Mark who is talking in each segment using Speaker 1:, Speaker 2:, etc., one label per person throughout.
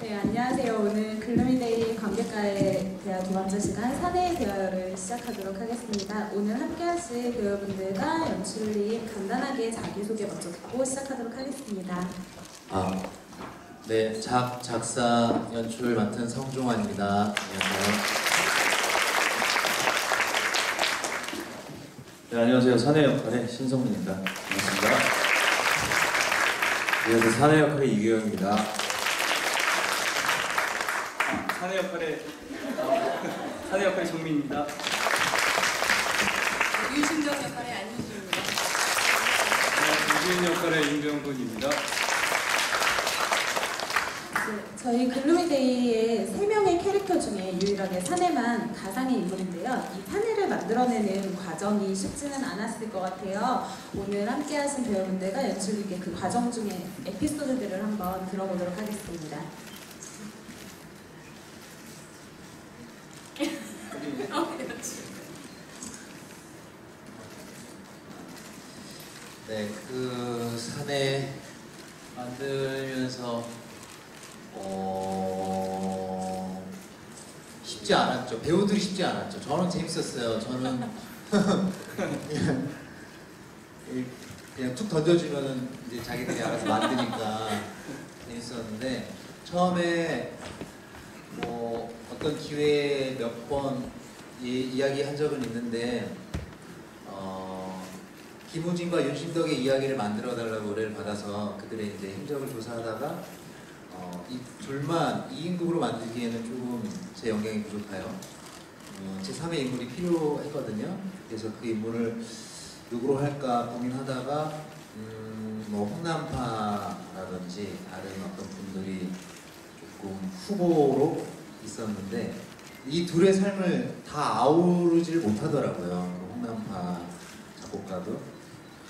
Speaker 1: 네, 안녕하세요. 오늘 글루미데이 관객과에 대한 두 번째 시간 사내의 대화를 시작하도록 하겠습니다. 오늘 함께하실 배우분들과 연출님 간단하게 자기소개 먼저 듣고 시작하도록 하겠습니다.
Speaker 2: 네, 작사, 연출 맡은 성종환입니다. 안녕하세요.
Speaker 3: 네, 안녕하세요. 사내 역할의 신성민입니다. 반갑습니다.
Speaker 4: 안녕하세요. 사내 역할의 이규영입니다.
Speaker 5: 사내 역할의 정민입니다.
Speaker 6: 유신정 역할의 안유진입니다.
Speaker 5: 유진 역할의 임병근입니다.
Speaker 1: 저희 글루미데이의 3명의 캐릭터 중에 유일하게 사내만 가상의 인물인데요. 이 사내를 만들어내는 과정이 쉽지는 않았을 것 같아요. 오늘 함께하신 배우분들과 연출님께 그 과정 중에 에피소드들을 한번 들어보도록 하겠습니다.
Speaker 2: 네, 그 사내 만들면서 쉽지 않았죠. 배우들이 쉽지 않았죠. 저는 재밌었어요. 저는 그냥 툭 던져주면은 이제 자기들이 알아서 만드니까 재밌었는데 처음에 뭐 어떤 기회에 몇 번 이야기한 적은 있는데 김우진과 윤신덕의 이야기를 만들어 달라고 의뢰를 받아서 그들의 이제 행적을 조사하다가 이 둘만 2인극으로 만들기에는 조금 제 역량이 부족해요. 제 3의 인물이 필요했거든요. 그래서 그 인물을 누구로 할까 고민하다가 뭐 홍남파라든지 다른 어떤 분들이 조금 후보로 있었는데 이 둘의 삶을 다 아우르지를 못하더라고요. 그 홍남파 작곡가도.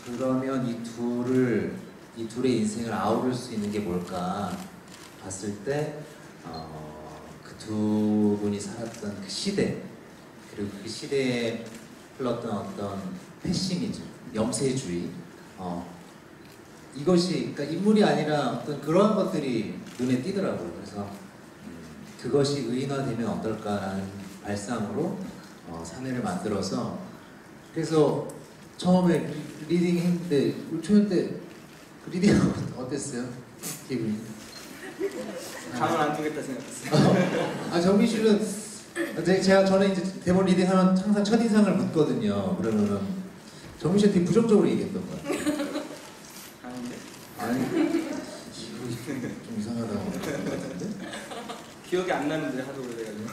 Speaker 2: 그러면 이 둘의 인생을 아우를 수 있는 게 뭘까 봤을 때 그 두 분이 살았던 그 시대, 그리고 그 시대에 흘렀던 어떤 패시미즘, 염세주의, 이것이 그러니까 인물이 아니라 어떤 그러한 것들이 눈에 띄더라고요. 그래서 그것이 의인화되면 어떨까라는 발상으로 사내를 만들어서, 그래서 처음에 리딩 했는데 초연 때 리딩 어땠어요? 기분이?
Speaker 5: 가만 안 두겠다 생각했어요.
Speaker 2: 정민 씨는 저는 이제 대본 리딩하면 항상 첫 인상을 묻거든요. 그러면은 정민 씨한테 되게 부정적으로 얘기했던 거야.
Speaker 5: 아닌데?
Speaker 2: 아니 좀 이상하다고 같은데?
Speaker 5: 기억이 안 나는데 하도 오래돼가지고.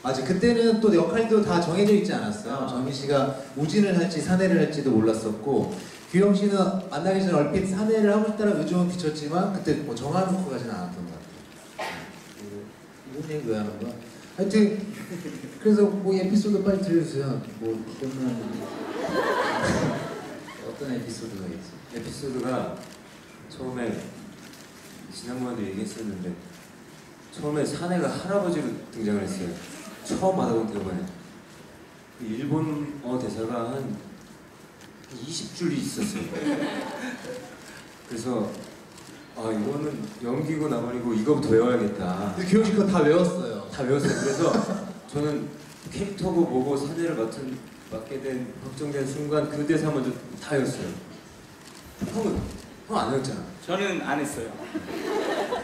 Speaker 2: 맞아, 그때는 또 역할도 다 정해져 있지 않았어요. 정민 씨가 우진을 할지 사내를 할지도 몰랐었고, 규영 씨는 만나기 전에 얼핏 사내를 하고 싶다는 의중은 비쳤지만 그때 뭐 정해놓고 가지는 않았던 것 같아요. 이런 얘기 왜 하는 거야? 하여튼 그래서 뭐 에피소드 빨리 들려주세요. 뭐 어떤 에피소드가 있지?
Speaker 4: 에피소드가 처음에 지난번에도 얘기했었는데 처음에 사내가 할아버지로 등장을 했어요. 처음 받아본 대본에 일본어 대사가 한 20줄이 있었어요. 그래서 이거는 연기고 나발이고 이거부터 외워야겠다.
Speaker 2: 규영 씨 그거 다 외웠어요.
Speaker 4: 다 외웠어요. 그래서 저는 캐릭터고 뭐고 사내를 맡게 된 확정된 순간 그 대사 먼저 다 외웠어요. 형은 안 외웠잖아.
Speaker 5: 저는 안 했어요.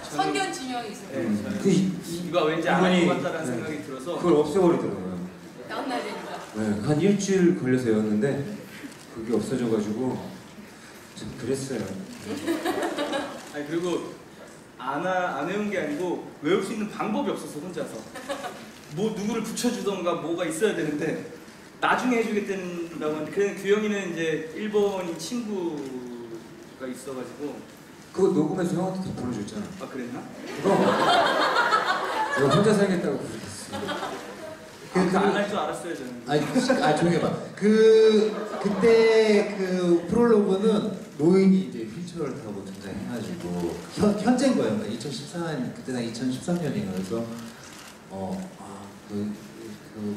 Speaker 6: 선견 지명이 있어요.
Speaker 5: 네, 저는 이거 왠지 안 할 것 같다라는 생각이 들어서
Speaker 4: 그걸 없애버리더라고요.
Speaker 6: 다음날 되니까.
Speaker 4: 네, 한 일주일 걸려서 외웠는데 그게 없어져가지고 참 그랬어요.
Speaker 5: 아니 그리고 안 외운 게 아니고 외울 수 있는 방법이 없어서 혼자서 뭐 누구를 붙여주던가 뭐가 있어야 되는데 나중에 해주겠다고 하는데 그냥 규영이는 이제 일본인 친구가 있어가지고
Speaker 4: 그거 녹음해서 형한테 다 보내줬잖아.
Speaker 5: 아 그랬나?
Speaker 4: 내가 혼자 살겠다고 그랬어.
Speaker 5: 안 할 줄 알았어요 저는.
Speaker 2: 조용히 해봐. 그때 그 프롤로그는 노인이 이제 휠체어를 타고 등장해가지고 현재인 거예요. 2014년, 그때가 2013년이에요. 그래서 그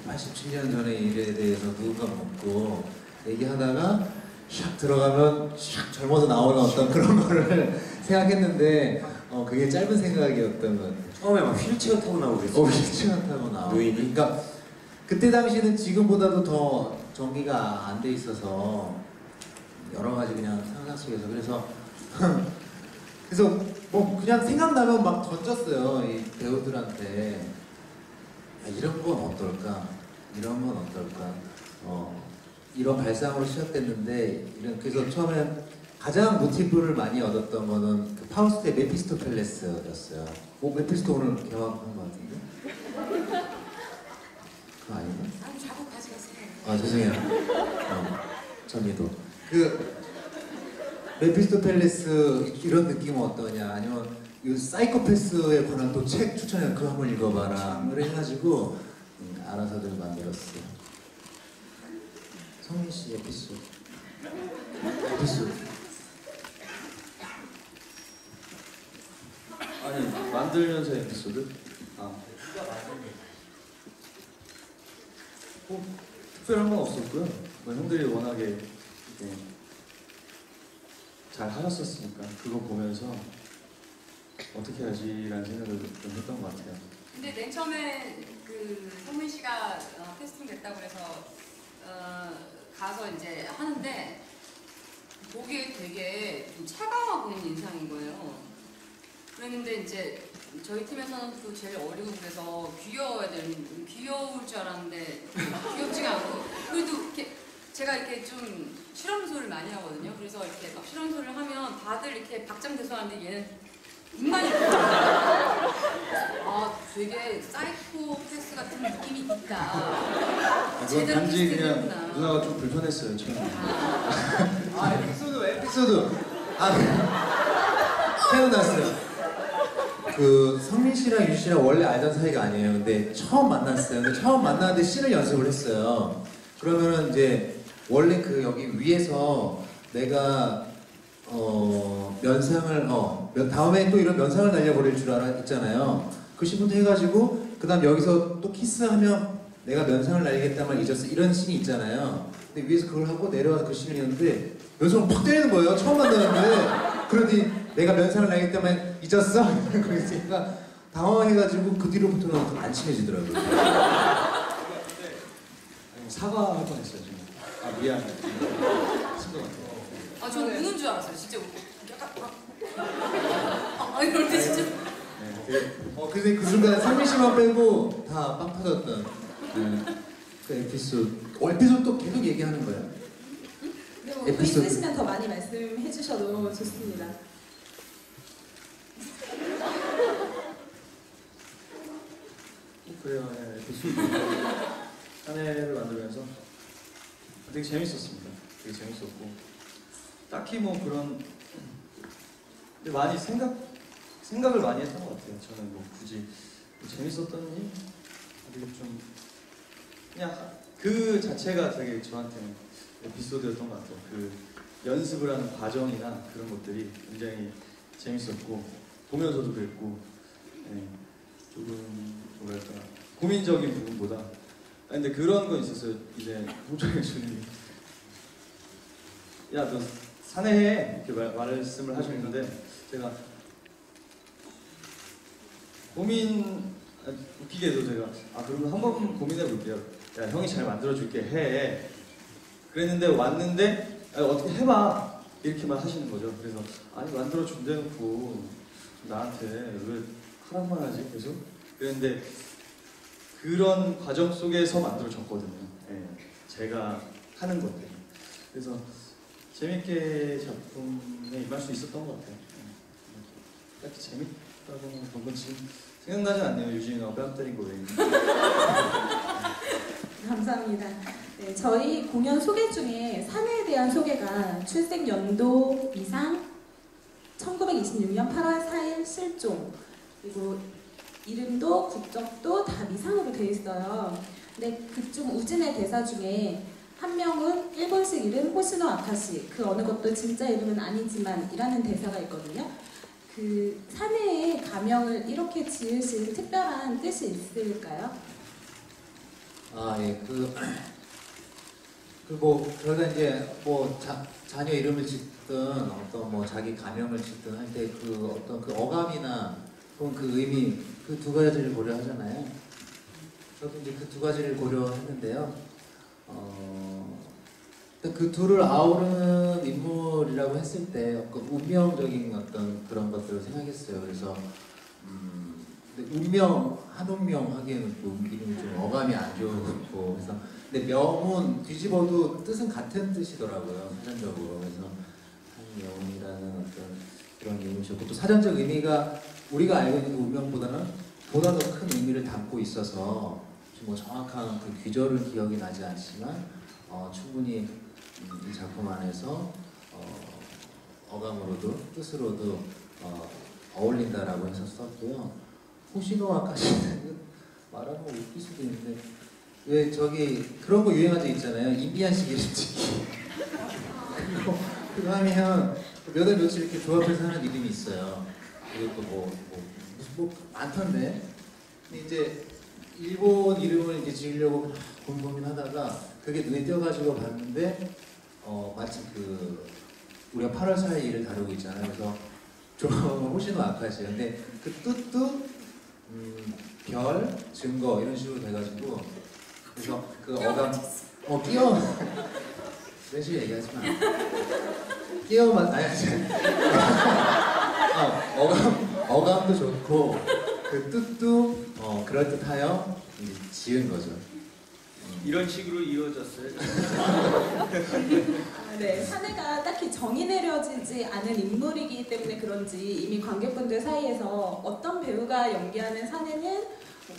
Speaker 2: 87년 전의 일에 대해서 누군가 묻고 얘기하다가 샥 들어가면 샥 젊어서 나오는 어떤 그런 거를 생각했는데 그게 짧은 생각이었던 것 같아요.
Speaker 4: 처음에 막 휠체어 타고 나오고 그랬어요.
Speaker 2: 휠체어 타고 나오고.
Speaker 4: 노인이?
Speaker 2: 그러니까 그때 당시는 지금보다도 더 전기가 안 돼 있어서 여러 가지 그냥 상상 속에서 그래서 뭐 그냥 생각나면 막 던졌어요 이 배우들한테. 이런 건 어떨까? 이런 건 어떨까? 이런 발상으로 시작됐는데 그래서 처음에 가장 모티브를 많이 얻었던 거는 그 파우스트의 메피스토펠레스였어요. 메피스토 오늘 개화한 거 같은데? 그거 아닌가?
Speaker 6: 아니 자꾸 가져가세요.
Speaker 2: 죄송해요. 전미도. 메피스토펠레스 이런 느낌은 어떠냐? 아니면 이 사이코패스에 관한 또 책 추천해 그거 한번 읽어봐라. 그래 해가지고 알아서들 만들었어요. 성민 씨 에피소드.
Speaker 3: 아니 만들면서 에피소드? 뭐 특별한 건 없었고요. 뭐 형들이 워낙에 이렇게 잘 하셨었으니까 그거 보면서 어떻게 하지라는 생각을 좀 했던 것 같아요.
Speaker 6: 근데 맨 처음에 그 성민 씨가 캐스팅 됐다고 해서 가서 이제 하는데 보기에 되게 좀 차가워 보이는 인상인 거예요. 그랬는데 이제 저희 팀에서는 또 제일 어리고 그래서 귀여울 줄 알았는데 귀엽지가 않고 그래도 이렇게 제가 이렇게 좀 실험 소리를 많이 하거든요. 그래서 이렇게 막 실험 소리를 하면 다들 이렇게 박장대소하는데 얘는 입만이 되게 사이코패스 같은 느낌이 있다.
Speaker 3: 그건
Speaker 6: 제대로
Speaker 3: 단지 그냥
Speaker 6: 캐스팅했구나.
Speaker 3: 누나가 좀 불편했어요 처음에.
Speaker 2: 에피소드. 태어났어요. 그 성민 씨랑 유 씨랑 원래 알던 사이가 아니에요. 근데 처음 만났어요. 근데 처음 만났는데 씬을 연습을 했어요. 그러면은 이제 원래 그 여기 위에서 내가 면상을 다음에 또 이런 면상을 날려버릴 줄 있잖아요. 그 신부터 해가지고 그다음 여기서 또 키스하면 내가 면상을 날리겠다만 잊었어 이런 씬이 있잖아요. 근데 위에서 그걸 하고 내려와서 그 씬을 했는데 면상을 팍 때리는 거예요. 처음 만났는데 그러더니 내가 면상을 날리겠다만 잊었어? 그래서 제가 당황해가지고 그 뒤로부터는 안 친해지더라고요.
Speaker 3: 사과할 뻔했어요 지금. 미안해. 친것 같아요.
Speaker 6: 저는 우는 줄 알았어요. 진짜 약간 이럴 때 진짜
Speaker 2: 근데 그 순간 상민 씨만 빼고 다 빵 터졌던 그 에피소드. 에피소드 또 계속 얘기하는 거예요?
Speaker 1: 또
Speaker 2: 에피소드.
Speaker 1: 있으시면 더 많이 말씀해 주셔도 좋습니다.
Speaker 3: 그래요. 에피소드. 사내를 만들면서 되게 재밌었습니다. 되게 재밌었고 딱히 뭐 그런 근데 많이 생각을 많이 했던 것 같아요. 저는 뭐 굳이 재밌었더니 되게 좀 그냥 그 자체가 되게 저한테는 에피소드였던 것 같아요. 그 연습을 하는 과정이나 그런 것들이 굉장히 재밌었고 보면서도 그랬고 조금 뭐랄까 고민적인 부분보다 근데 그런 건 있었어요. 이제 홍정일 주님이 야 너 사내해 이렇게 말씀을 하셨는데 제가 웃기게도 제가 그러면 한번 고민해 볼게요. 야 형이 잘 만들어 줄게 해. 그랬는데 왔는데 어떻게 해봐 이렇게만 하시는 거죠. 그래서 아니 만들어 준대 놓고 나한테 왜 하란만 하지 계속. 그랬는데 그런 과정 속에서 만들어졌거든요. 제가 하는 것들. 그래서 재밌게 작품에 임할 수 있었던 것 같아요. 딱히 재밌다고 본 건 지금 생각나지 않네요. 유진이가 뺨 때린 거 외에는.
Speaker 1: 감사합니다. 네, 저희 공연 소개 중에 사내에 대한 소개가 출생 연도, 이상, 1926년 8월 4일 실종, 그리고 이름도 국적도 다 미상으로 되어 있어요. 근데 그중 우진의 대사 중에 한 명은 일본식 이름 호시노 아카시, 그 어느 것도 진짜 이름은 아니지만 이라는 대사가 있거든요. 그 사내의 가명을 이렇게 지으신 특별한 뜻이 있을까요?
Speaker 2: 저희가 이제 자녀 이름을 짓든 어떤 뭐 자기 가명을 짓든 할 때 그 어떤 그 어감이나 혹은 그 의미 그 두 가지를 고려하잖아요. 저도 이제 그 두 가지를 고려했는데요. 그 둘을 아우르는 인물이라고 했을 때 어떤 운명적인 어떤 그런 것들을 생각했어요. 그래서 근데 운명, 한운명 하기에는 또 이름이 좀 어감이 안 좋고 그래서 근데 명운 뒤집어도 뜻은 같은 뜻이더라고요. 사전적으로. 그래서 한명운이라는 어떤 그런 이름이셨고 또 사전적 의미가 우리가 알고 있는 그 운명보다는 보다 더 큰 의미를 담고 있어서 뭐 정확한 그 귀절은 기억이 나지 않지만 충분히 이 작품 안에서 어감으로도 뜻으로도 어울린다라고 해서 썼고요. 호시노아카시는 말하면 웃길 수도 있는데 왜 저기 그런 거 유행한 적 있잖아요. 인디안식 이름짓기. 그거 하면 몇 월 며칠 이렇게 조합해서 하는 이름이 있어요. 그리고 뭐 많던데. 근데 이제 일본 이름을 이제 지으려고 고민하다가 그게 눈에 띄어가지고 봤는데 마치 그 우리가 8월 4일 일을 다루고 있잖아요. 그래서 조합은 호시노 아카시. 근데 그 뜻도 별, 증거 이런 식으로 돼가지고 그래서 그 어감 끼워 이런 식으로 얘기하지 마. 끼워만 아니 어감도 좋고 그 뜻도 그럴듯하여 지은 거죠.
Speaker 5: 이런 식으로 이루어졌어요.
Speaker 1: 네, 사내가 딱히 정의 내려지지 않은 인물이기 때문에 그런지 이미 관객분들 사이에서 어떤 배우가 연기하는 사내는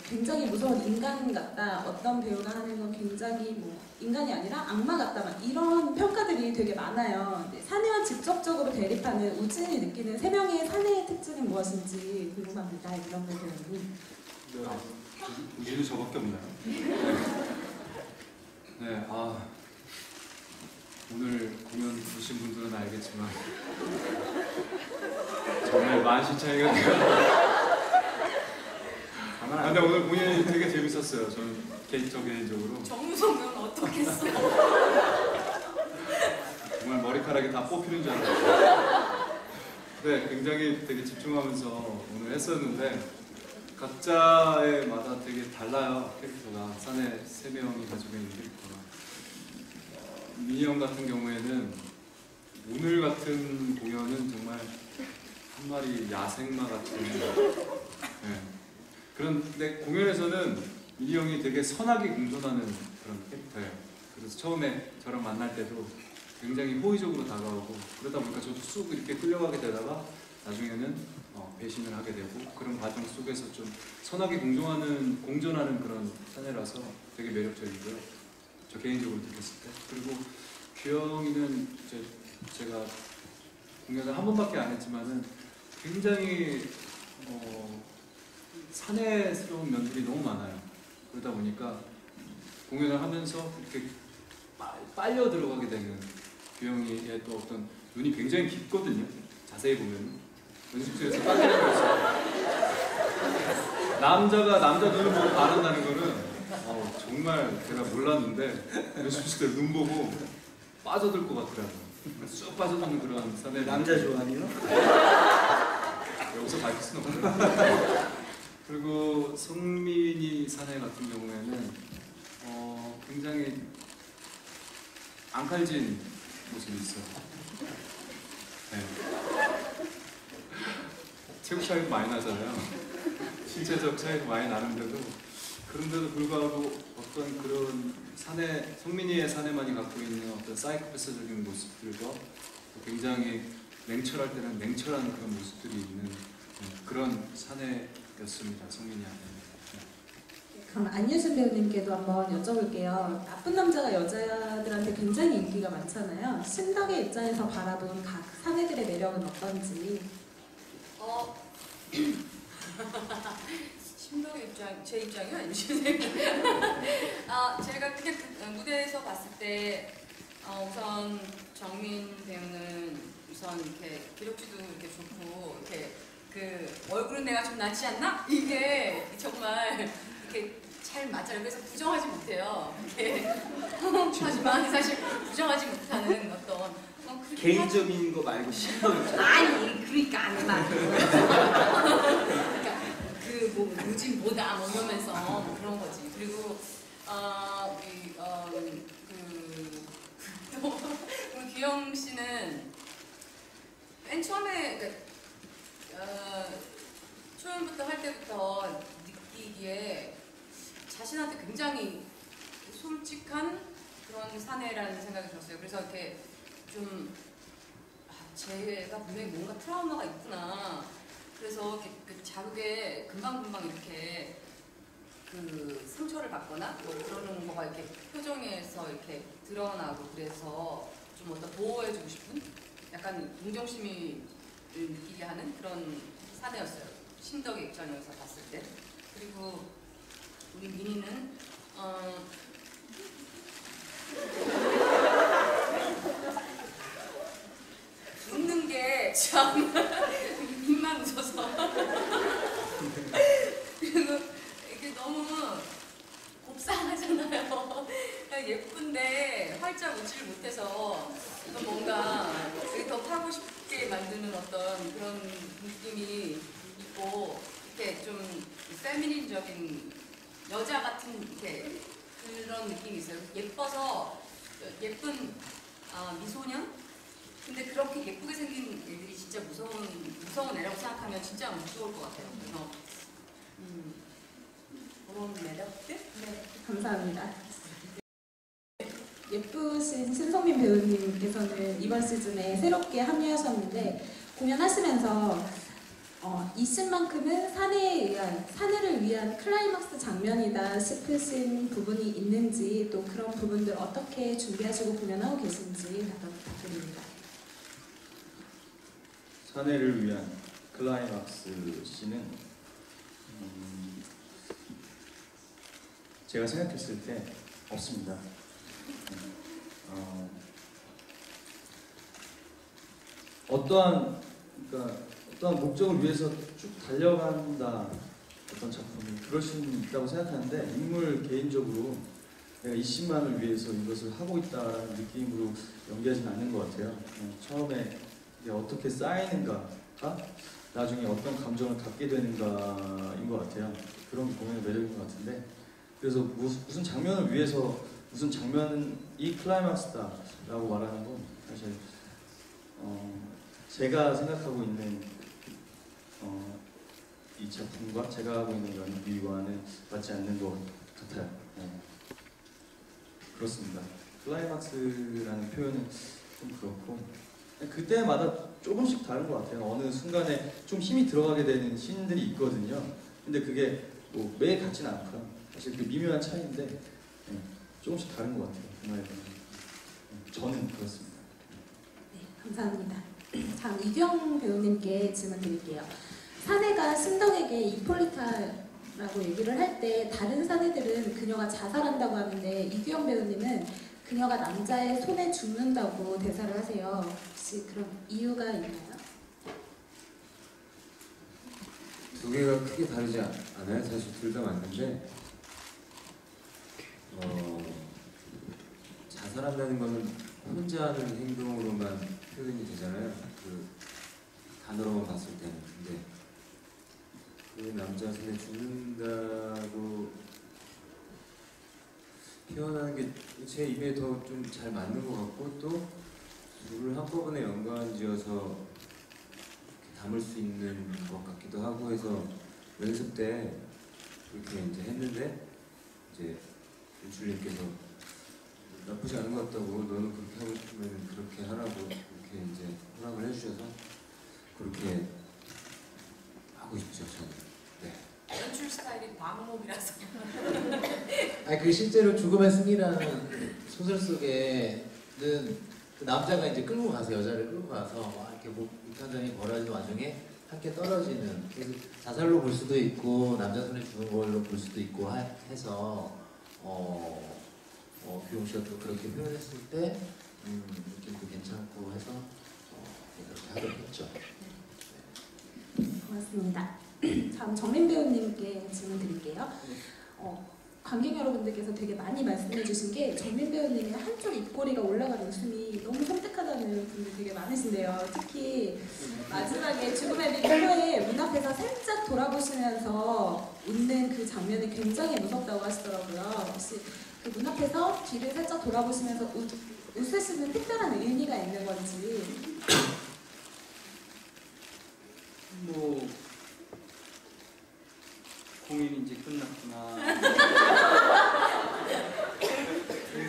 Speaker 1: 굉장히 무서운 인간 같다, 어떤 배우가 하는 건 굉장히 뭐 인간이 아니라 악마 같다, 막 이런 평가들이 되게 많아요. 네, 사내와 직접적으로 대립하는 우진이 느끼는 세 명의 사내의 특징은 무엇인지 궁금합니다. 이런 배우님.
Speaker 7: 우진이 저밖에 없나요? 네, 오늘 공연 보신 분들은 알겠지만 정말 만신창이가 돼요. 근데 오늘 공연이 되게 재밌었어요. 저는 개인적으로
Speaker 6: 정우성 배우는 어떻게 했어?
Speaker 7: 정말 머리카락이 다 뽑히는 줄 알았어요. 네, 굉장히 되게 집중하면서 오늘 했었는데 각자의 마다 되게 달라요. 캐릭터가 사내 3명이 가지고 있는 캐릭터가. 민희 형 같은 경우에는 오늘 같은 공연은 정말 한 마리 야생마 같은 네. 그런데 공연에서는 민희 형이 되게 선하게 공존하는 그런 캐릭터예요. 그래서 처음에 저랑 만날 때도 굉장히 호의적으로 다가오고 그러다 보니까 저도 쑥 이렇게 끌려가게 되다가 나중에는 배신을 하게 되고 그런 과정 속에서 좀 선하게 공존하는 그런 사내라서 되게 매력적이고요. 저 개인적으로 느꼈을 때. 그리고 규영이는 제가 공연을 한 번밖에 안 했지만은 굉장히 사내스러운 면들이 너무 많아요. 그러다 보니까 공연을 하면서 이렇게 빨려 들어가게 되는 규영이의 또 어떤 눈이 굉장히 깊거든요. 자세히 보면 연습실에서 깜짝 놀랐어요. 남자가 남자 눈을 보고 반한다는 거는 정말 제가 몰랐는데 연습실 때 눈 보고 빠져들 것 같더라고요. 쑥 빠져드는 그런 사내.
Speaker 5: 남자 좋아하니요?
Speaker 7: 여기서 밝힐 수는 없어요. 그리고 성민이 사내 같은 경우에는 굉장히 앙칼진 모습이 있어요. 네. 체격 차이도 많이 나잖아요. 신체적 차이도 많이 나는데도 그런데도 불구하고 어떤 그런 성민이의 사내만이 갖고 있는 어떤 사이코패스적인 모습들과 굉장히 냉철할 때는 냉철한 그런 모습들이 있는 그런 사내였습니다. 성민이한테.
Speaker 1: 그럼 안유진 배우님께도 한번 여쭤볼게요. 나쁜 남자가 여자들한테 굉장히 인기가 많잖아요. 신덕의 입장에서 바라본 각 사내들의 매력은 어떤지.
Speaker 6: 신동의 입장, 제 입장이요? 아니면 제가 그냥 무대에서 봤을 때 우선 정민 배우는 우선 이렇게 기력지도 이렇게 좋고 이렇게 그 얼굴은 내가 좀 낫지 않나? 이게 정말 이렇게 잘 맞아요. 그래서 부정하지 못해요. 이렇게 하지만 사실 부정하지 못하는 어떤 그렇게
Speaker 5: 개인적인 거 말고 심덕 입장.
Speaker 6: 아니 그러니까 안 말. 그러니까 그뭐 요즘 뭐다 뭐 이러면서 뭐 그런 거지. 그리고 또 우리 규영 씨는 맨 처음에 초연부터 할 때부터 느끼기에 자신한테 굉장히 솔직한 그런 사내라는 생각이 들었어요. 그래서 이렇게 좀 제가 분명히 뭔가 트라우마가 있구나. 그래서 이렇게 그 자극에 금방금방 이렇게 그 상처를 받거나 뭐 그러는 거가 이렇게 표정에서 이렇게 드러나고 그래서 좀 어떤 보호해주고 싶은 약간 동정심이 느끼게 하는 그런 사내였어요. 심덕의 입장에서 봤을 때. 그리고 우리 민희는 웃는 게 참 입만 웃어서 그리고 이게 너무 곱상하잖아요. 예쁜데 활짝 웃지를 못해서 뭔가 되게 더 타고 싶게 만드는 어떤 그런 느낌이 있고 이렇게 좀 페미닌적인 여자 같은 이렇게 그런 느낌이 있어요. 예뻐서 예쁜 미소년? 근데 그렇게 예쁘게 생긴 애들이 진짜 무서운 애라고 생각하면 진짜 무서울 것 같아요. 그래서 그런 매력들?
Speaker 1: 네, 감사합니다. 예쁘신 신성민 배우님께서는 이번 시즌에 새롭게 합류하셨는데 공연하시면서 이 씬만큼은 사내를 위한 클라이막스 장면이다 싶으신 부분이 있는지 또 그런 부분들 어떻게 준비하시고 공연하고 계신지 부탁드립니다.
Speaker 3: 사내를 위한 클라이막스 씬은 제가 생각했을 때 없습니다. 어떠한 목적을 위해서 쭉 달려간다 어떤 작품이 그럴 수는 있다고 생각하는데 인물 개인적으로 내가 이 씬만을 위해서 이것을 하고 있다라는 느낌으로 연기하지는 않는 것 같아요. 처음에 이게 어떻게 쌓이는가가 나중에 어떤 감정을 갖게 되는가인 것 같아요. 그런 게 공연의 매력인 것 같은데 그래서 무슨 장면을 위해서 무슨 장면이 클라이막스다라고 말하는 건 사실 제가 생각하고 있는 이 작품과 제가 하고 있는 연기와는 맞지 않는 것 같아요. 그렇습니다. 클라이막스라는 표현은 좀 그렇고 그때마다 조금씩 다른 것 같아요. 어느 순간에 좀 힘이 들어가게 되는 씬들이 있거든요. 근데 그게 뭐 매일 같지는 않고요. 사실 그 미묘한 차이인데 조금씩 다른 것 같아요. 그 말에 대해서. 저는 그렇습니다.
Speaker 1: 네, 감사합니다. 다음 이규영 배우님께 질문 드릴게요. 사내가 신덕에게 이폴리타라고 얘기를 할 때 다른 사내들은 그녀가 자살한다고 하는데 이규영 배우님은 그녀가 남자의 손에 죽는다고 대사를 하세요. 혹시 그런 이유가 있나요?
Speaker 4: 두 개가 크게 다르지 않아요. 사실 둘 다 맞는데 자살한다는 거는 혼자 하는 행동으로만 표현이 되잖아요. 그 단어로만 봤을 때는. 근데 그 남자 손에 죽는다고 표현하는 게 제 입에 더 좀 잘 맞는 것 같고 또 둘을 한꺼번에 연관지어서 담을 수 있는 것 같기도 하고 해서 연습 때 그렇게 이제 했는데 이제 연출님께서 나쁘지 않은 것 같다고 너는 그렇게 하고 싶으면 그렇게 하라고 이렇게 이제 허락을 해주셔서 그렇게 하고 있죠 저는. 네.
Speaker 6: 연출 스타일이 방목이라서.
Speaker 2: 그 실제로 죽음의 승리라는 소설 속에는 그 남자가 이제 끌고 가서 여자를 끌고 가서 막 이렇게 뭐 육탄전이 벌어지는 와중에 함께 떨어지는 그래서 자살로 볼 수도 있고 남자 손에 죽은 걸로 볼 수도 있고 해서 규용 씨가 또 그렇게 표현했을 때 느낌도 괜찮고 해서 그렇게 하도록 했죠.
Speaker 1: 고맙습니다. 다음 정민 배우님께 질문 드릴게요. 관객 여러분들께서 되게 많이 말씀해 주신 게 정민 배우님의 한쪽 입꼬리가 올라가는 웃음이 너무 섬뜩하다는 분들 되게 많으신데요. 특히 마지막에 죽음의 미소에 문 앞에서 살짝 돌아보시면서 웃는 그 장면이 굉장히 무섭다고 하시더라고요. 혹시 그 문 앞에서 뒤를 살짝 돌아보시면서 웃으시는 특별한 의미가 있는 건지.
Speaker 5: 뭐 공연이 이제 끝났구나.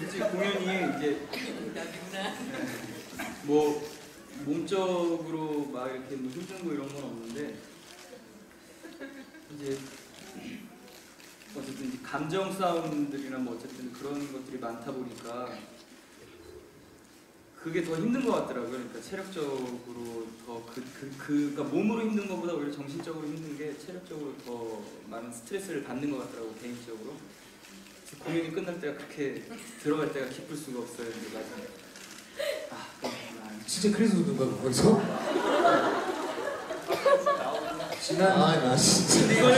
Speaker 5: 이제 공연이 이제 뭐 몸적으로 막 이렇게 뭐 힘든 거 이런 건 없는데 이제 어쨌든 이제 감정 싸움들이나 뭐 어쨌든 그런 것들이 많다 보니까 그게 더 힘든 것 같더라고요. 그러니까 체력적으로 더 그러니까 몸으로 힘든 것보다 오히려 정신적으로 힘든 게 체력적으로 더 많은 스트레스를 받는 것 같더라고 개인적으로. 그래서 공연이 끝날 때가 그렇게 들어갈 때가 기쁠 수가 없어요. 이제 마지막에. 아 그렇구나.
Speaker 2: 진짜 그래서 웃는 거야 거기서? 나 진짜.
Speaker 5: 근데 이거는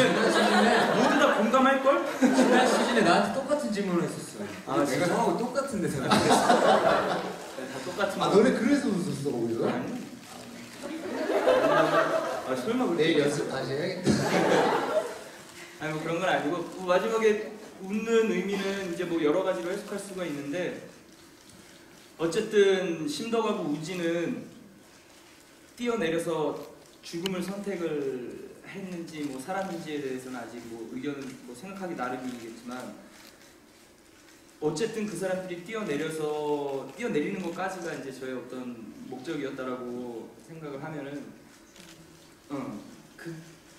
Speaker 5: 모두 다 공감할 걸?
Speaker 4: 지난 시즌에 나한테 똑같은 질문을 했었어.
Speaker 5: 아,
Speaker 4: 내가
Speaker 5: 진짜?
Speaker 4: 형하고 똑같은 데서 나왔어.
Speaker 5: 다 똑같은
Speaker 2: 아
Speaker 5: 거.
Speaker 2: 너네 그래서 웃었어 거기서?
Speaker 5: 아 설마 그래?
Speaker 2: 내일 연습 다시 해야겠다.
Speaker 5: 아니 뭐 그런 건 아니고 뭐 마지막에 웃는 의미는 이제 뭐 여러 가지로 해석할 수가 있는데 어쨌든 심덕하고 우지는 뛰어내려서 죽음을 선택을 했는지 뭐 살았는지에 대해서는 아직 뭐 의견은 뭐 생각하기 나름이겠지만 어쨌든 그 사람들이 뛰어내리는 것까지가 이제 저의 어떤 목적이었다라고 생각을 하면은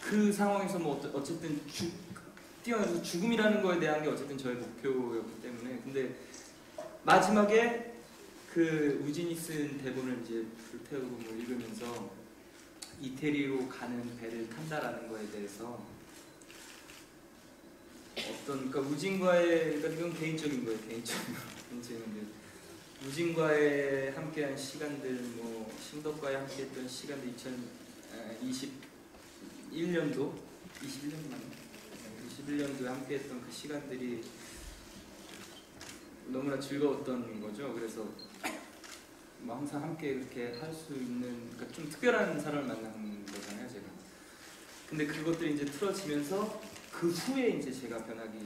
Speaker 5: 그 상황에서 뭐 어쨌든 뛰어내서 죽음이라는 거에 대한 게 어쨌든 저의 목표였기 때문에 근데 마지막에 그 우진이 쓴 대본을 이제 불태우고 뭐 읽으면서 이태리로 가는 배를 탄다라는 거에 대해서 어떤 그러니까 우진과의 그러니까 이건 개인적인 거예요. 개인적인 건데 우진과의 함께한 시간들 뭐 심덕과의 함께했던 시간들 2021년도 21년도에 함께했던 그 시간들이 너무나 즐거웠던 거죠. 그래서 뭐 항상 함께 그렇게 할 수 있는 그러니까 좀 특별한 사람을 만난 거잖아요, 제가. 근데 그것들이 이제 틀어지면서 그 후에 이제 제가 변하기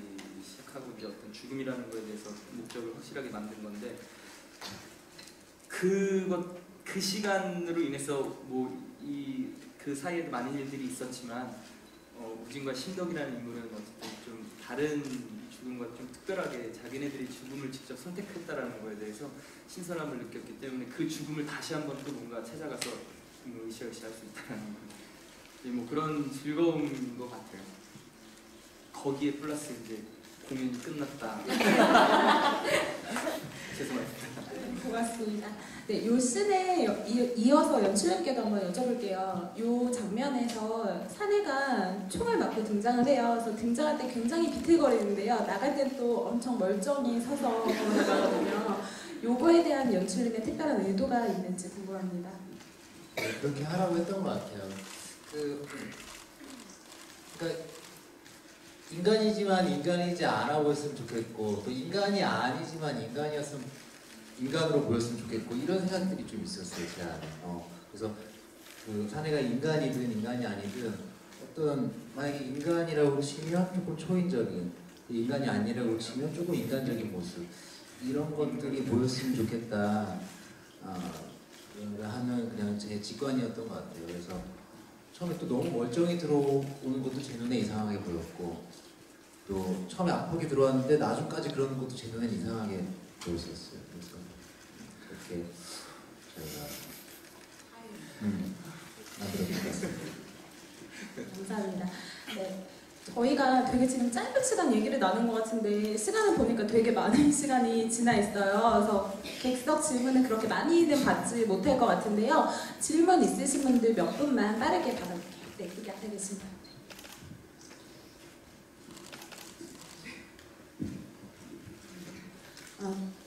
Speaker 5: 시작하고 이제 어떤 죽음이라는 거에 대해서 목적을 확실하게 만든 건데 그 시간으로 인해서 뭐 그 사이에도 많은 일들이 있었지만 우진과 심덕이라는 인물은 어쨌든 좀 다른 죽음과 좀 특별하게 자기네들이 죽음을 직접 선택했다라는 거에 대해서 신선함을 느꼈기 때문에 그 죽음을 다시 한번 또 뭔가 찾아가서 으쌰으쌰 할 수 있다는 거. 뭐 그런 즐거움인 것 같아요. 거기에 플러스 이제 공연이 끝났다. 죄송합니다.
Speaker 1: 고맙습니다. 네, 요 씬에 이어서 연출님께도 한번 여쭤볼게요. 요 장면에서 사내가 총을 맞고 등장을 해요. 그래서 등장할 때 굉장히 비틀거리는데요. 나갈 땐 또 엄청 멀쩡히 서서 나가거든요. 요거에 대한 연출님의 특별한 의도가 있는지 궁금합니다.
Speaker 2: 네, 그렇게 하라고 했던 것 같아요. 그러니까 인간이지만 인간이지 않아 보였으면 좋겠고 또 인간이 아니지만 인간으로 보였으면 좋겠고 이런 생각들이 좀 있었어요 제 안에. 그래서 그 사내가 인간이든 인간이 아니든 어떤 만약에 인간이라고 치면 조금 초인적인 인간이 아니라고 치면 조금 인간적인 모습 이런 것들이 보였으면 좋겠다 하는 그냥 제 직관이었던 것 같아요. 그래서 처음에 또 너무 멀쩡히 들어오는 것도 제 눈에 이상하게 보였고 또 처음에 압박이 들어왔는데 나중까지 그러는 것도 제 눈엔 이상하게 보였었어요. 그래서 그렇게 저희가 만들어드렸습니다.
Speaker 1: 감사합니다. 네, 저희가 되게 지금 짧은 시간 얘기를 나눈 것 같은데 시간을 보니까 되게 많은 시간이 지나 있어요. 그래서 객석 질문은 그렇게 많이는 받지 못할 것 같은데요. 질문 있으신 분들 몇 분만 빠르게 받아볼게요. 네, 여기 앞에 계신 분.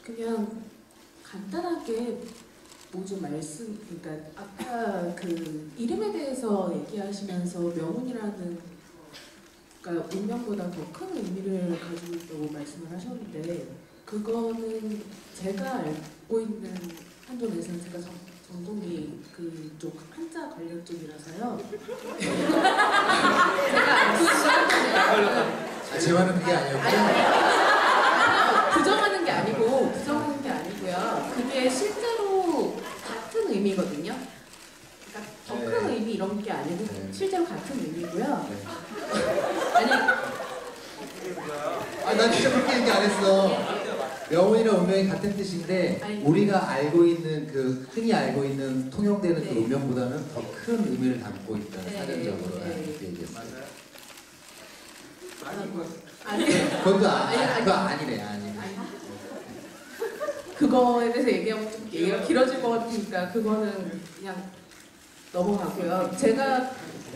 Speaker 8: 그냥 간단하게 뭐 좀 그러니까 아까 그 이름에 대해서 얘기하시면서 명훈이라는 그러니까 운명보다 더 큰 의미를 가지고 있다고 말씀을 하셨는데 그거는 제가 알고 있는 한도 내에서는 제가 전공이 그쪽 한자 관련 쪽이라서요. 제가 알고 있는
Speaker 2: 제 말은 그게 아니었고요.
Speaker 8: 부정하는 게 아니고요. 그게 실제로 같은 의미거든요. 그러니까 더 큰
Speaker 2: 네.
Speaker 8: 의미 이런 게 아니고
Speaker 2: 네.
Speaker 8: 실제로 같은 의미고요.
Speaker 2: 네.
Speaker 8: 아니
Speaker 2: 난 진짜 그렇게 얘기 안 했어. 영혼이랑 운명이 같은 뜻인데
Speaker 8: 아니.
Speaker 2: 우리가 알고 있는 그 흔히 알고 있는 통용되는 그
Speaker 8: 네.
Speaker 2: 운명보다는 더 큰 의미를 담고 있다는
Speaker 8: 네.
Speaker 2: 사전적으로
Speaker 8: 네.
Speaker 2: 이렇게 얘기했어요.
Speaker 8: 아니
Speaker 2: 그것도
Speaker 8: 아니.
Speaker 2: 그거 아니래.
Speaker 8: 그거에 대해서 얘기하면 좀 얘기가 길어질 것 같으니까 그거는 그냥 넘어가고요. 제가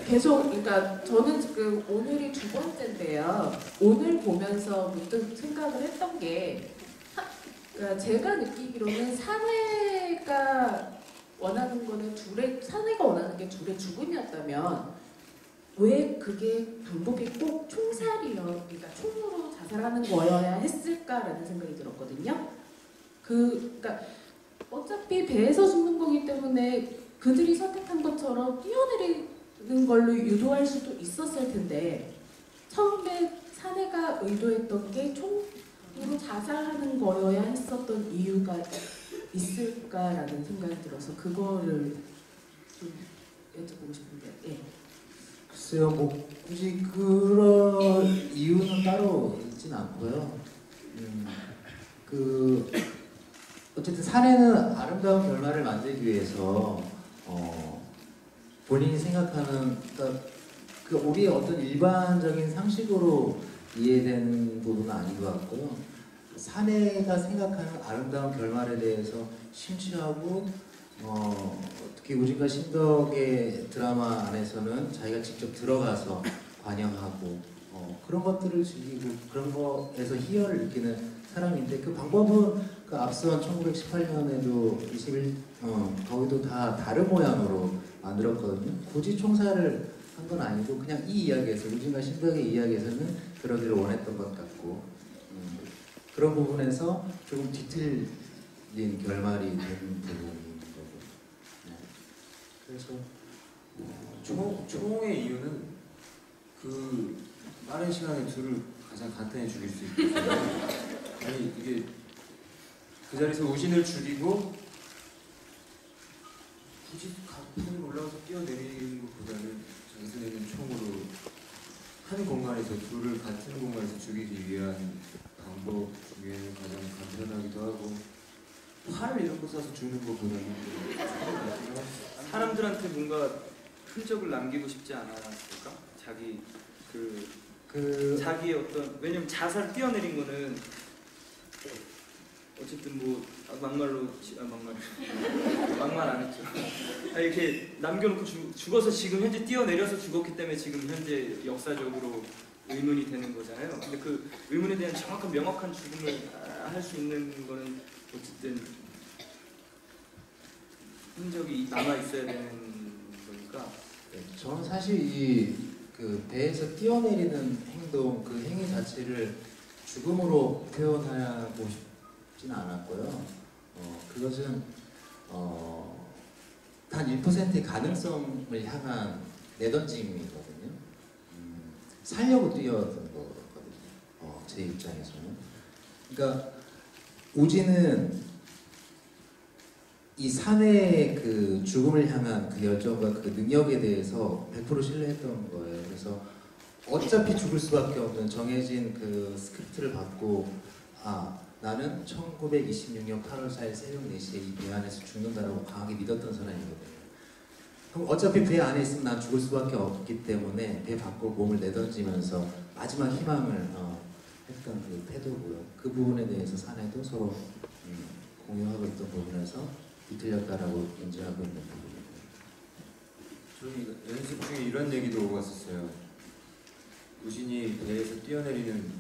Speaker 8: 계속 그러니까 저는 지금 오늘이 2번째인데요. 오늘 보면서 문득 생각을 했던 게 그러니까 제가 느끼기로는 사내가 원하는 거는 사내가 원하는 게 둘의 죽음이었다면 왜 그게 방법이 꼭 그러니까 총으로 자살하는 거여야 했을까라는 생각이 들었거든요. 그러니까 어차피 배에서 죽는 거기 때문에 그들이 선택한 것처럼 뛰어내리는 걸로 유도할 수도 있었을 텐데 처음에 사내가 의도했던 게 총으로 자살하는 거여야 했었던 이유가 있을까라는 생각이 들어서 그거를 좀 여쭤보고 싶은데. 예.
Speaker 2: 글쎄요, 뭐 굳이 그럴 이유는 따로 있진 않고요. 어쨌든 사내는 아름다운 결말을 만들기 위해서 본인이 생각하는 그러니까 그 우리의 어떤 일반적인 상식으로 이해되는 부분은 아닌 것 같고요. 사내가 생각하는 아름다운 결말에 대해서 심취하고 특히 우진과 신덕의 드라마 안에서는 자기가 직접 들어가서 관여하고 그런 것들을 즐기고 그런 거에서 희열을 느끼는 사람인데 그 방법은 그 앞선 1918년에도 거기도 다 다른 모양으로 만들었거든요. 굳이 총살을 한 건 아니고 그냥 이 이야기에서 우진과 신덕의 이야기에서는 그러기를 원했던 것 같고 그런 부분에서 조금 뒤틀린 결말이 되는 부분인 거고. 그래서
Speaker 4: 총의 이유는 그 빠른 시간에 둘을 가장 간단히 죽일 수 있거든요. 아니 이게 그 자리에서 우진을 죽이고 굳이 가판을 올라가서 뛰어내리는 것보다는 자기 손에 있는 총으로 한 공간에서 둘을 같은 공간에서 죽이기 위한 방법 중에는 가장 간편하기도 하고 활을 이런 거 쏴서 죽는 것보다는
Speaker 5: 사람들한테 뭔가 흔적을 남기고 싶지 않았을까? 자기의 어떤 왜냐면 자살 뛰어내린 거는 어쨌든 뭐 막말 안 했죠. 이렇게 남겨놓고 죽어서 지금 현재 뛰어내려서 죽었기 때문에 지금 현재 역사적으로 의문이 되는 거잖아요. 근데 그 의문에 대한 정확한 명확한 죽음을 할 수 있는 거는 어쨌든 흔적이 남아 있어야 되는 거니까.
Speaker 2: 저는 사실 그 배에서 뛰어내리는 행동, 그 행위 자체를 죽음으로 표현하고 싶지는 않았고요. 그것은 단 1%의 가능성을 향한 내던짐이거든요. 살려고 뛰어든 거거든요. 제 입장에서는. 그러니까 우진은 이 사내의 그 죽음을 향한 그 열정과 그 능력에 대해서 100% 신뢰했던 거예요. 그래서 어차피 죽을 수밖에 없는 정해진 그 스크립트를 받고 나는 1926년 8월 4일 새벽 4시에 이 배 안에서 죽는다라고 강하게 믿었던 사람이거든요. 그럼 어차피 배 안에 있으면 난 죽을 수밖에 없기 때문에 배 밖으로 몸을 내던지면서 마지막 희망을 했던 그 태도고요. 그 부분에 대해서 사내도 서로 공유하고 있던 부분에서 뒤틀렸다라고 인지하고 있는 부분입니다.
Speaker 4: 저희 연습 중에 이런 얘기도 오고 갔었어요. 우진이 배에서 뛰어내리는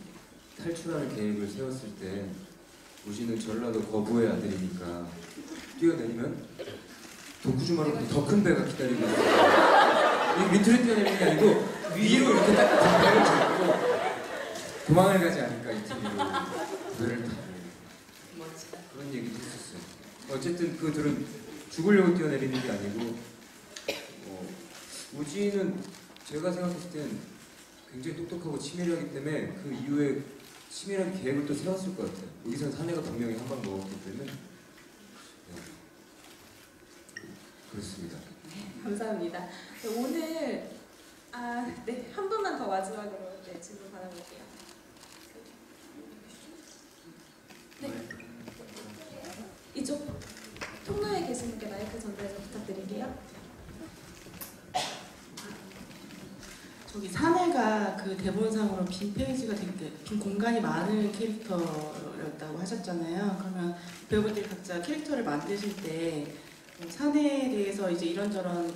Speaker 4: 탈출하는 계획을 세웠을 때 우진은 전라도 거부의 아들이니까 뛰어내리면 독구주마로 더 큰 배가 기다리고 있어요. 이 밑으로 뛰어내리는 게 아니고 위로 이렇게 딱 배를 잡고 도망을 가지 않을까 이 TV로 노래를 다
Speaker 6: 멋지다.
Speaker 4: 그런 얘기도 했었어요. 어쨌든 그들은 죽으려고 뛰어내리는 게 아니고 우진은 제가 생각했을 땐 굉장히 똑똑하고 치밀하기 때문에 그 이후에 치밀한 계획을 또 세웠을 것 같아요. 여기서 사내가 분명히 한 방 먹었기 때문에 그렇습니다.
Speaker 1: 감사합니다. 오늘 네, 한 분만 더 마지막으로 질문 받아볼게요. 네. 이쪽 통로에 계신 분께 마이크 전달 좀 부탁드릴게요.
Speaker 9: 저기 사내가 그 대본상으로 빈 페이지가 되게 빈 공간이 많은 캐릭터였다고 하셨잖아요. 그러면 배우분들이 각자 캐릭터를 만드실 때 사내에 대해서 이제 이런저런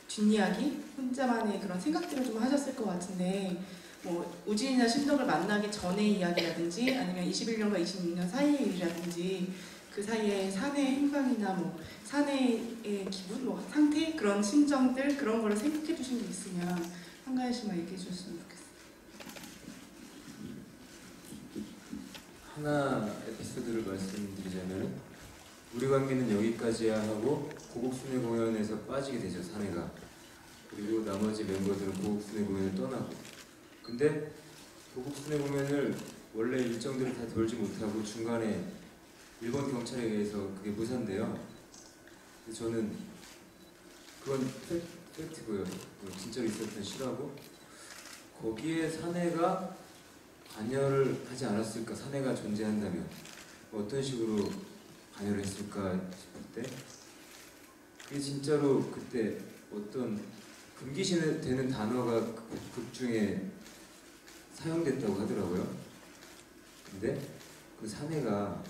Speaker 9: 뒷이야기, 혼자만의 그런 생각들을 좀 하셨을 것 같은데 뭐 우진이나 신덕을 만나기 전의 이야기라든지 아니면 21년과 26년 사이의 일이라든지 그 사이에 사내의 행방이나 뭐 사내의 기분, 뭐 상태 그런 심정들 그런 거를 생각해 주신 게 있으면 한 가지씩만 얘기해 주셨으면 좋겠어요.
Speaker 4: 하나 에피소드를 말씀드리자면 우리 관계는 여기까지야 하고 고국순회 공연에서 빠지게 되죠, 사내가. 그리고 나머지 멤버들은 고국순회 공연을 떠나고. 근데 고국순회 공연을 원래 일정대로 다 돌지 못하고 중간에 일본 경찰에 의해서 그게 무산돼요. 근데 저는 그건 팩트고요. 진짜로 있었던 실화고 거기에 사내가 관여를 하지 않았을까? 사내가 존재한다면 어떤 식으로 관여를 했을까 싶을 때 그게 진짜로 그때 어떤 금기시되는 단어가 극 중에 사용됐다고 하더라고요. 근데 그 사내가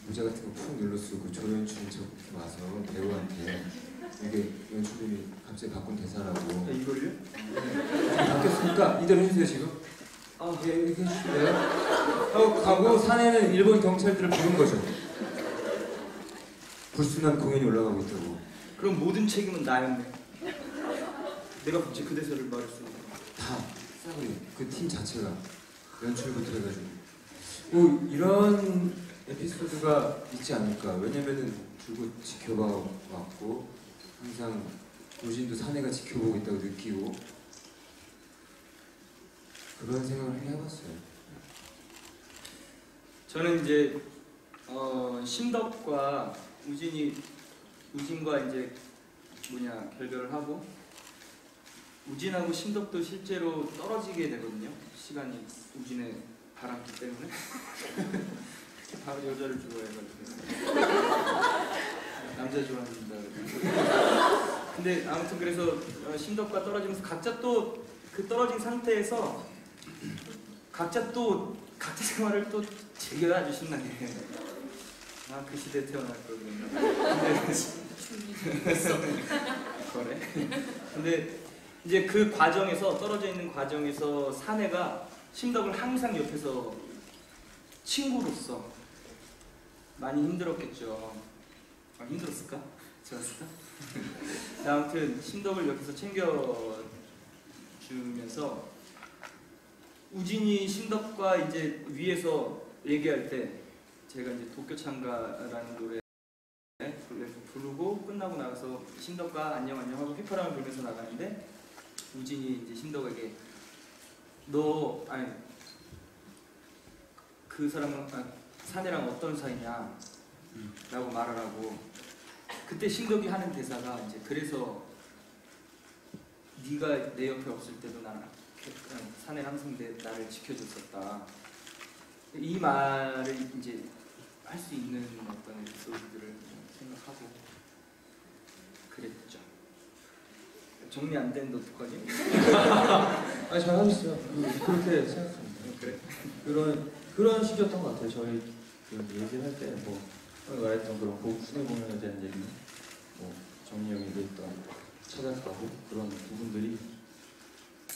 Speaker 4: 모자 같은 거 푹 눌러 쓰고 조연출인 척 와서 배우한테 이게 연출님이 갑자기 바꾼 대사라고.
Speaker 5: 이걸요?
Speaker 4: 바뀌었으니까 이대로 해주세요 지금. 예, 이렇게 해주실래요? 하고 가고 사내는 일본 경찰들을 부른 거죠. 불순한 공연이 올라가고 있다고.
Speaker 5: 그럼 모든 책임은 나였네. 내가 굳이 그 대사를 말했어.
Speaker 4: 다 싸그리 그 팀 자체가 연출부터 해가지고 뭐 이런 에피소드가 있지 않을까. 왜냐면은 줄곧 지켜봐 왔고 항상 우진도 사내가 지켜보고 있다고 느끼고 그런 생각을 해봤어요.
Speaker 5: 저는 이제 신덕과 우진과 이제 결별을 하고 우진하고 신덕도 실제로 떨어지게 되거든요. 시간이 우진의 바람기 때문에. 바로 여자를 좋아해가지고 남자 좋아한다. 근데 아무튼 그래서 신덕과 떨어지면서 각자 또 그 떨어진 상태에서 각자 생활을 또 즐겨요. 아주 신나게. 그 시대에 태어날 걸 그랬나. 그래. 근데 이제 그 과정에서 떨어져 있는 과정에서 사내가 신덕을 항상 옆에서 친구로서 많이 힘들었겠죠. 힘들었을까? 좋았을까? 아무튼 신덕을 옆에서 챙겨주면서 우진이 신덕과 이제 위에서 얘기할 때 제가 이제 도쿄창가라는 노래 부르고 끝나고 나가서 신덕과 안녕 하고 휘파람을 불면서 나가는데 우진이 이제 신덕에게 그 사람은 사내랑 어떤 사이냐 라고 말을 하고 그때 신덕이 하는 대사가 이제 그래서 네가 내 옆에 없을 때도 사내는 항상 나를 지켜줬었다. 이 말을 이제 할 수 있는 어떤 에피소드들을 생각하고 그랬죠. 정리 안 되는데 어떡하지?
Speaker 3: 잘하고 있어요. 그렇게 생각합니다.
Speaker 5: 그래.
Speaker 3: 그런 식이었던 것 같아요. 저희 얘기를 할 때 말했던 그런 고순회 공연에 대한 얘기, 정리형이 얘기했던 찾아가고 그런 부분들이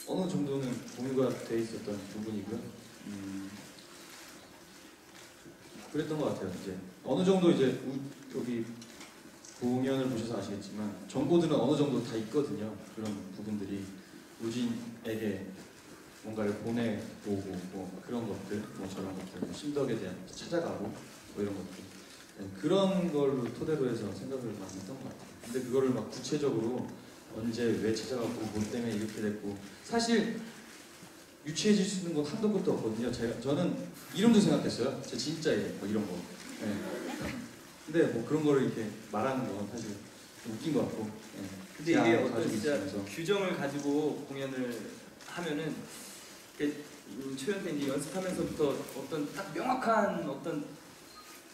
Speaker 3: 어느 정도는 공유가 돼 있었던 부분이고요. 그랬던 것 같아요. 이제 어느 정도 이제 여기 공연을 보셔서 아시겠지만 정보들은 어느 정도 다 있거든요. 그런 부분들이 우진에게 뭔가를 보내보고 뭐 그런 것들, 뭐 저런 것들, 뭐 심덕에 대한 찾아가고 뭐 이런 것들 그런 걸로 토대로 해서 생각을 많이 했던 것 같아요. 근데 그거를 막 구체적으로 언제 왜 찾아가고 뭐 때문에 이렇게 됐고 사실 유치해질 수 있는 건 한도 끝도 없거든요. 저는 이름도 생각했어요. 제 진짜 이름 뭐 이런 거. 네. 근데 뭐 그런 거를 이렇게 말하는 건 사실 좀 웃긴 것 같고. 네.
Speaker 5: 근데 이게 어떤 진짜 규정을 가지고 공연을 하면은 초연 때 이제 연습하면서부터 어떤 딱 명확한 어떤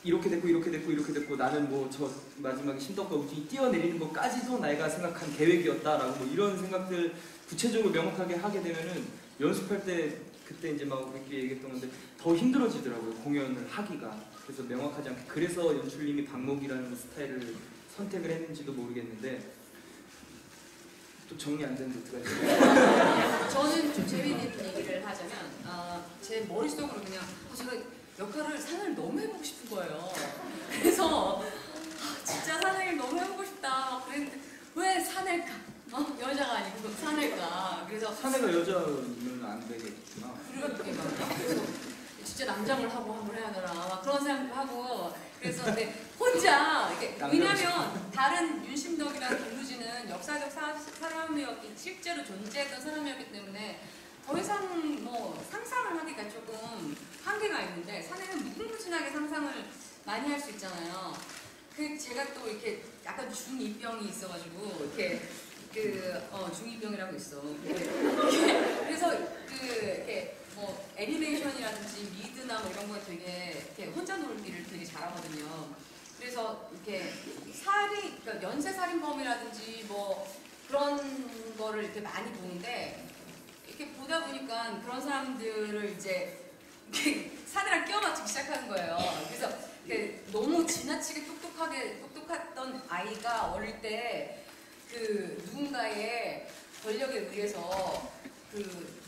Speaker 5: 이렇게 됐고 이렇게 됐고 이렇게 됐고 나는 뭐 저 마지막에 심덕과 우진이 뛰어내리는 것까지도 내가 생각한 계획이었다라고 뭐 이런 생각들 구체적으로 명확하게 하게 되면은 연습할 때 그때 이제 막 그렇게 얘기했던 건데 더 힘들어지더라고요 공연을 하기가. 그래서 명확하지 않게 그래서 연출님이 박목이라는 스타일을 선택을 했는지도 모르겠는데 또 정리 안 되는데 어떡하지?
Speaker 6: 저는 좀 재미있는 얘기를 하자면 제 머릿속으로 그냥 제가 역할을 산을 너무 해보고 싶은 거예요. 그래서 진짜 산을 너무 해보고 싶다 그랬는데 왜 산을까? 여자가 아니고 산을까? 그래서
Speaker 5: 사내가 여자는 안 되겠구나.
Speaker 6: 그렇게 막 그래서 진짜 남장을 하고 한번 해야 되나 막 그런 생각도 하고 그래서 근데 혼자 이렇게 왜냐면 다른 윤심덕이랑 김우진은 역사적 사람이었기 실제로 존재했던 사람이었기 때문에 더 이상 뭐 상상을 하기가 조금 한계가 있는데 산에는 무궁무진하게 상상을 많이 할 수 있잖아요. 그 제가 또 이렇게 약간 중2병이 있어가지고 이렇게 중2병이라고 있어. 그래서 이렇게 뭐 애니메이션이라든지 미드나 뭐 이런 거 되게 이렇게 혼자 놀기를 되게 잘하거든요. 그래서 이렇게 그러니까 연쇄살인범이라든지 뭐 그런 거를 이렇게 많이 보는데 이렇게 보다 보니까 그런 사람들을 이제 사내랑 끼워 맞추기 시작하는 거예요. 그래서 너무 지나치게 똑똑했던 아이가 어릴 때 그 누군가의 권력에 의해서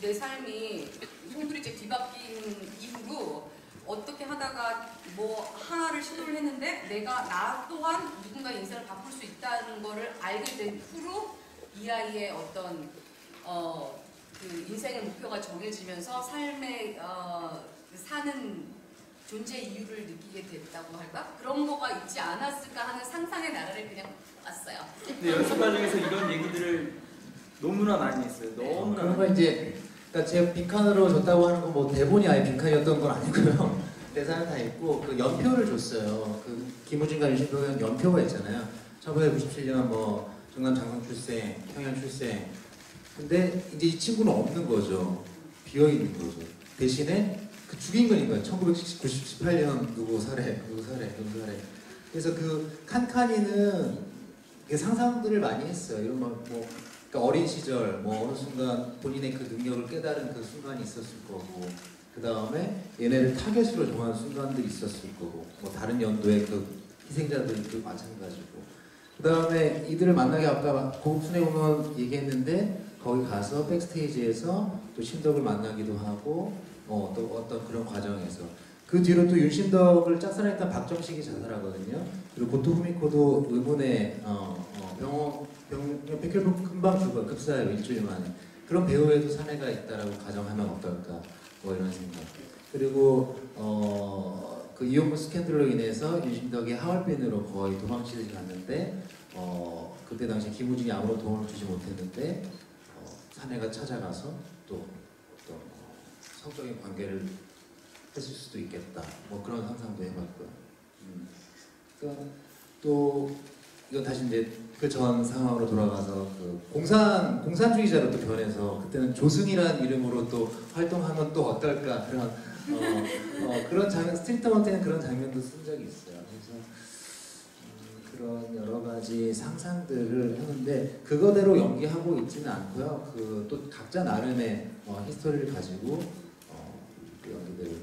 Speaker 6: 내 삶이 송두리째 뒤바뀐 이후로 어떻게 하다가 뭐 하나를 시도를 했는데 나 또한 누군가의 인생을 바꿀 수 있다는 거를 알게 된 후로 이 아이의 어떤 그 인생의 목표가 정해지면서 삶에 사는 존재 이유를 느끼게 됐다고 할까? 그런 거가 있지 않았을까 하는 상상의 나라를 그냥 왔어요.
Speaker 5: 근데 연습 과정에서 이런 얘기들을 너무나 많이 했어요. 너무나.
Speaker 2: 그런 거 이제 그러니까 제가 빈칸으로 줬다고 하는 건 뭐 대본이 아예 빈칸이었던 건 아니고요. 대사는 다 있고 그 연표를 줬어요. 그 김우진과 윤신동은 연표가 있잖아요. 1997년 뭐 경남 장성 출생, 평양 출생. 근데 이제 이 친구는 없는 거죠. 비어 있는 거죠. 대신에 그 죽인 거니까 1998년 누구 살해. 그래서 그 칸칸이는 상상들을 많이 했어요. 이런 뭐 그러니까 어린 시절 뭐 어느 순간 본인의 그 능력을 깨달은 그 순간이 있었을 거고, 그 다음에 얘네를 타겟으로 정한 순간들이 있었을 거고, 뭐 다른 연도의 그 희생자들도 마찬가지고, 그 다음에 이들을 만나게 아까 고급순에 보면 얘기했는데 거기 가서 백스테이지에서 또 신덕을 만나기도 하고 또 어떤 그런 과정에서 그 뒤로 또 윤신덕을 짝사랑했던 박정식이 자살하거든요. 그리고 고토 후미코도 의문의 병 백혈병 금방 죽어 급사예요. 일주일 만에. 그런 배우에도 사내가 있다라고 가정하면 어떨까 뭐 이런 생각. 그리고 그 이용구 스캔들로 인해서 윤신덕이 하얼빈으로 거의 도망치듯이 갔는데 그때 당시 김우진이 아무런 도움을 주지 못했는데 사내가 찾아가서 또 어떤 성적인 관계를 했을 수도 있겠다. 뭐 그런 상상도 해봤고요. 그러니까 또 이건 다시 이제 그 전 상황으로 돌아가서 그 공산주의자로 또 변해서 그때는 조승이라는 이름으로 또 활동하면 또 어떨까 그런 장면, 스트리트 원 때는 그런 장면도 쓴 적이 있어요. 그래서 그런 여러 가지 상상들을 하는데 그거대로 연기하고 있지는 않고요. 그 또 각자 나름의 히스토리를 가지고 그 연기들을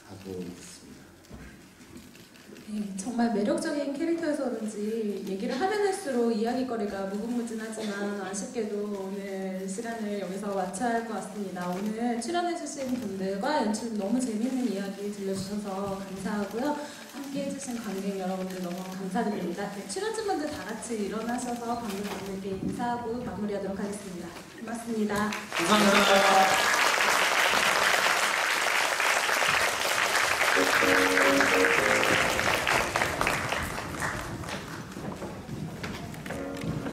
Speaker 2: 하고 있습니다.
Speaker 1: 네, 정말 매력적인 캐릭터여서 그런지 얘기를 하면 할수록 이야기거리가 무궁무진하지만 아쉽게도 오늘 시간을 여기서 마쳐야 할 것 같습니다. 오늘 출연해주신 분들과 연출 너무 재밌는 이야기 들려주셔서 감사하고요. 함께 해주신 관객 여러분들 너무 감사드립니다. 네, 출연진분들 다 같이 일어나셔서 관객분들께 인사하고 마무리하도록 하겠습니다. 고맙습니다.
Speaker 5: 감사합니다.